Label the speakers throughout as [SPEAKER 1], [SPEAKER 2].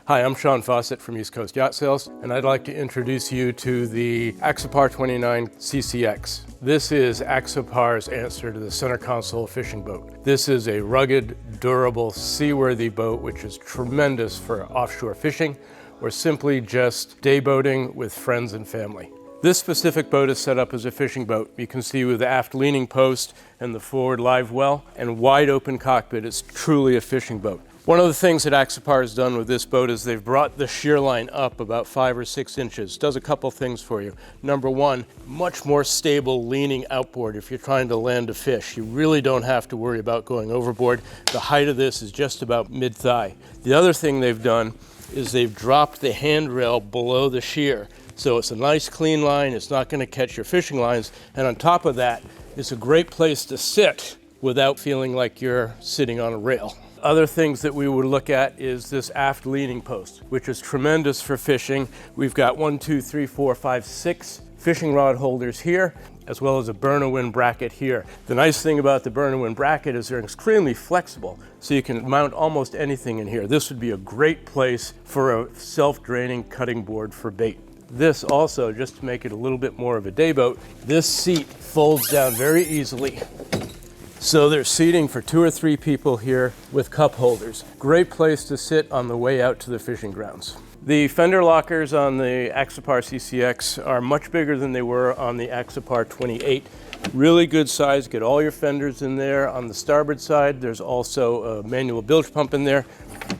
[SPEAKER 1] Hi, I'm Sean Fawcett from East Coast Yacht Sales, and I'd like to introduce you to the Axopar 29 CCX. This is Axopar's answer to the center console fishing boat. This is a rugged, durable, seaworthy boat which is tremendous for offshore fishing or simply just day boating with friends and family. This specific boat is set up as a fishing boat. You can see with the aft leaning post and the forward live well and wide open cockpit, it's truly a fishing boat. One of the things that Axopar has done with this boat is they've brought the shear line up about 5 or 6 inches. Does a couple things for you. Number one, much more stable leaning outboard if you're trying to land a fish. You really don't have to worry about going overboard. The height of this is just about mid-thigh. The other thing they've done is they've dropped the handrail below the shear. So it's a nice clean line, it's not going to catch your fishing lines, and on top of that, it's a great place to sit without feeling like you're sitting on a rail. Other things that we would look at is this aft leaning post, which is tremendous for fishing. We've got 6 fishing rod holders here, as well as a burn-a-wind bracket here. The nice thing about the burn-a-wind bracket is they're extremely flexible, so you can mount almost anything in here. This would be a great place for a self-draining cutting board for bait. This also, just to make it a little bit more of a day boat, this seat folds down very easily. So there's seating for 2 or 3 people here with cup holders. Great place to sit on the way out to the fishing grounds. The fender lockers on the Axopar CCX are much bigger than they were on the Axopar 28. Really good size, get all your fenders in there. On the starboard side, there's also a manual bilge pump in there.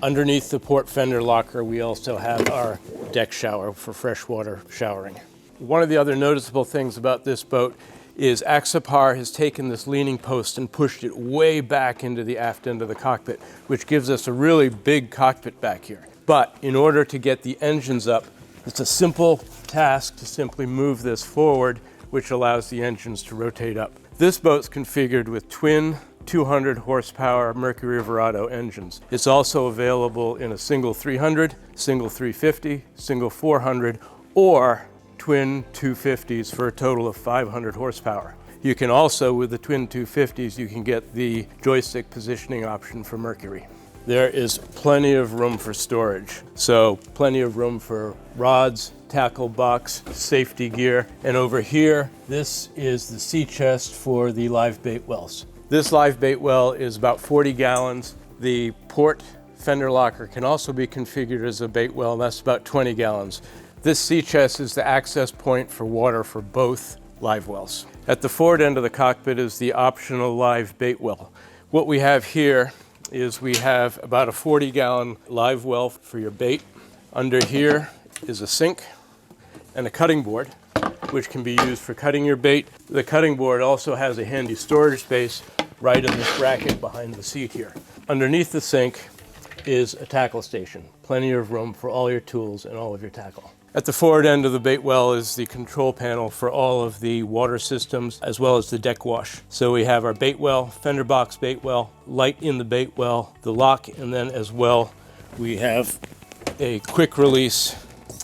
[SPEAKER 1] Underneath the port fender locker, we also have our deck shower for freshwater showering. One of the other noticeable things about this boat is Axopar has taken this leaning post and pushed it way back into the aft end of the cockpit, which gives us a really big cockpit back here. But in order to get the engines up, it's a simple task to simply move this forward, which allows the engines to rotate up. This boat's configured with twin 200 horsepower Mercury Verado engines. It's also available in a single 300, single 350, single 400, or twin 250s for a total of 500 horsepower. You can also, with the twin 250s, you can get the joystick positioning option for Mercury. There is plenty of room for storage. So plenty of room for rods, tackle box, safety gear. And over here, this is the sea chest for the live bait wells. This live bait well is about 40 gallons. The port fender locker can also be configured as a bait well, and that's about 20 gallons. This sea chest is the access point for water for both live wells. At the forward end of the cockpit is the optional live bait well. What we have here is we have about a 40-gallon live well for your bait. Under here is a sink and a cutting board, which can be used for cutting your bait. The cutting board also has a handy storage space right in this bracket behind the seat here. Underneath the sink is a tackle station. Plenty of room for all your tools and all of your tackle. At the forward end of the bait well is the control panel for all of the water systems as well as the deck wash. So we have our bait well, fender box bait well, light in the bait well, the lock, and then as well we have a quick release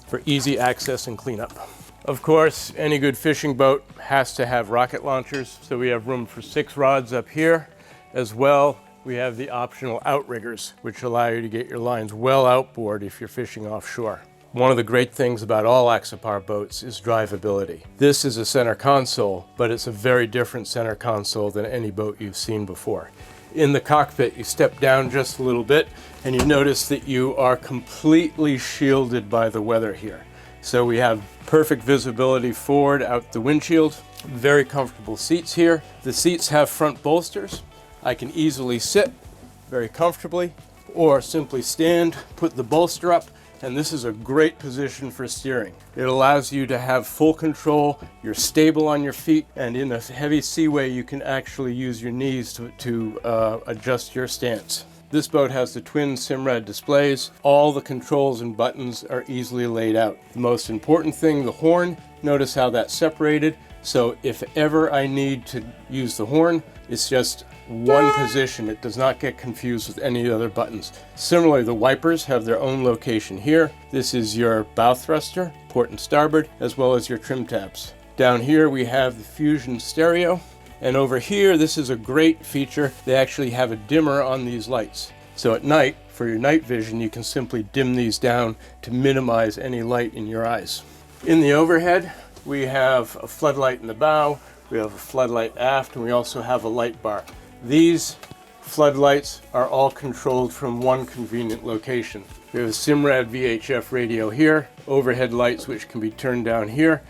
[SPEAKER 1] for easy access and cleanup. Of course, any good fishing boat has to have rocket launchers, so we have room for 6 rods up here. As well, we have the optional outriggers, which allow you to get your lines well outboard if you're fishing offshore. One of the great things about all Axopar boats is drivability. This is a center console, but it's a very different center console than any boat you've seen before. In the cockpit, you step down just a little bit and you notice that you are completely shielded by the weather here. So we have perfect visibility forward out the windshield, very comfortable seats here. The seats have front bolsters. I can easily sit very comfortably or simply stand, put the bolster up, and this is a great position for steering. It allows you to have full control, you're stable on your feet, and in a heavy seaway you can actually use your knees to adjust your stance. This boat has the twin Simrad displays. All the controls and buttons are easily laid out. The most important thing, the horn, notice how that's separated. So if ever I need to use the horn, it's just one position. It does not get confused with any other buttons. Similarly, the wipers have their own location here. This is your bow thruster, port and starboard, as well as your trim tabs. Down here we have the Fusion stereo. And over here, this is a great feature. They actually have a dimmer on these lights. So at night, for your night vision, you can simply dim these down to minimize any light in your eyes. In the overhead, we have a floodlight in the bow, we have a floodlight aft, and we also have a light bar. These floodlights are all controlled from one convenient location. We have a Simrad VHF radio here, overhead lights which can be turned down here,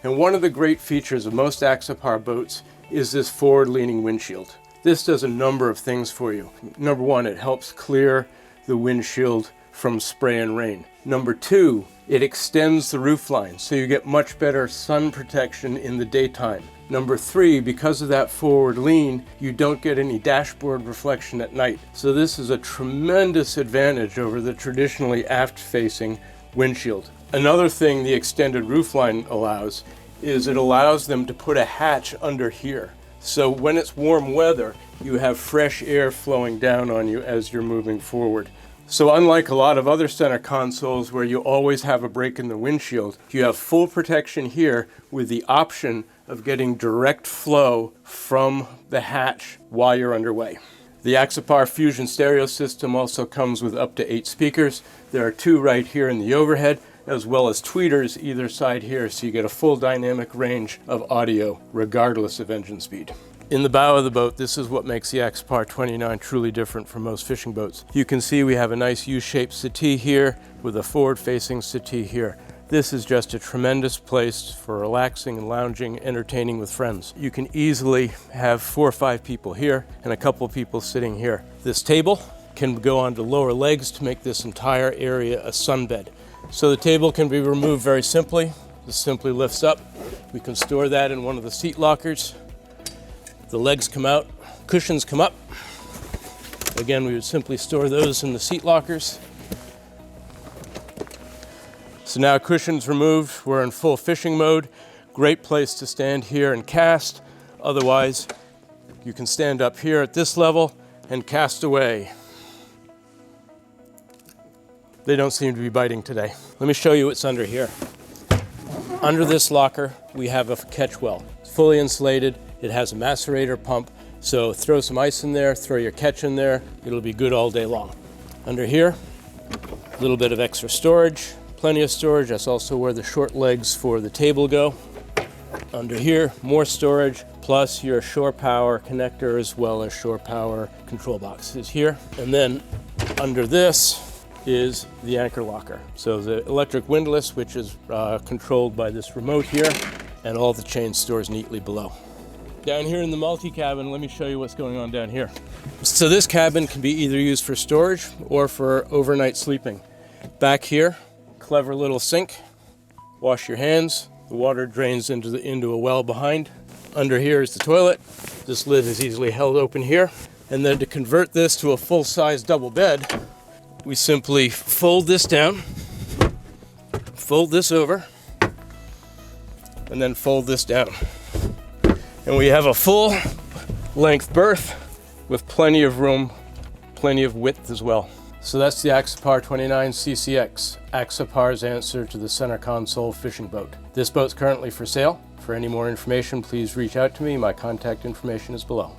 [SPEAKER 1] and one of the great features of most Axopar boats is this forward-leaning windshield. This does a number of things for you. Number one, it helps clear the windshield from spray and rain. Number two, it extends the roof line, so you get much better sun protection in the daytime. Number three, because of that forward lean, you don't get any dashboard reflection at night. So this is a tremendous advantage over the traditionally aft-facing windshield. Another thing the extended roofline allows is it allows them to put a hatch under here. So when it's warm weather, you have fresh air flowing down on you as you're moving forward. So unlike a lot of other center consoles where you always have a break in the windshield, you have full protection here with the option of getting direct flow from the hatch while you're underway. The Axopar Fusion stereo system also comes with up to 8 speakers. There are 2 right here in the overhead, as well as tweeters either side here, so you get a full dynamic range of audio regardless of engine speed. In the bow of the boat, this is what makes the Axopar 29 truly different from most fishing boats. You can see we have a nice U-shaped settee here with a forward-facing settee here. This is just a tremendous place for relaxing and lounging, entertaining with friends. You can easily have 4 or 5 people here and a couple of people sitting here. This table can go onto lower legs to make this entire area a sunbed. So the table can be removed very simply. This simply lifts up. We can store that in one of the seat lockers. The legs come out, cushions come up. Again, we would simply store those in the seat lockers. So now cushions removed, we're in full fishing mode. Great place to stand here and cast. Otherwise, you can stand up here at this level and cast away. They don't seem to be biting today. Let me show you what's under here. Under this locker, we have a catch well. It's fully insulated. It has a macerator pump. So throw some ice in there, throw your catch in there. It'll be good all day long. Under here, a little bit of extra storage. Plenty of storage. That's also where the short legs for the table go. Under here, more storage, plus your shore power connector as well as shore power control box is here. And then under this is the anchor locker. So the electric windlass, which is controlled by this remote here, and all the chain stores neatly below. Down here in the multi-cabin, let me show you what's going on down here. So this cabin can be either used for storage or for overnight sleeping. Back here, clever little sink. Wash your hands. The water drains into a well behind. Under here is the toilet. This lid is easily held open here. And then to convert this to a full-size double bed, we simply fold this down, fold this over, and then fold this down. And we have a full-length berth with plenty of room, plenty of width as well. So that's the Axopar 29 CCX, Axopar's answer to the center console fishing boat. This boat's currently for sale. For any more information, please reach out to me. My contact information is below.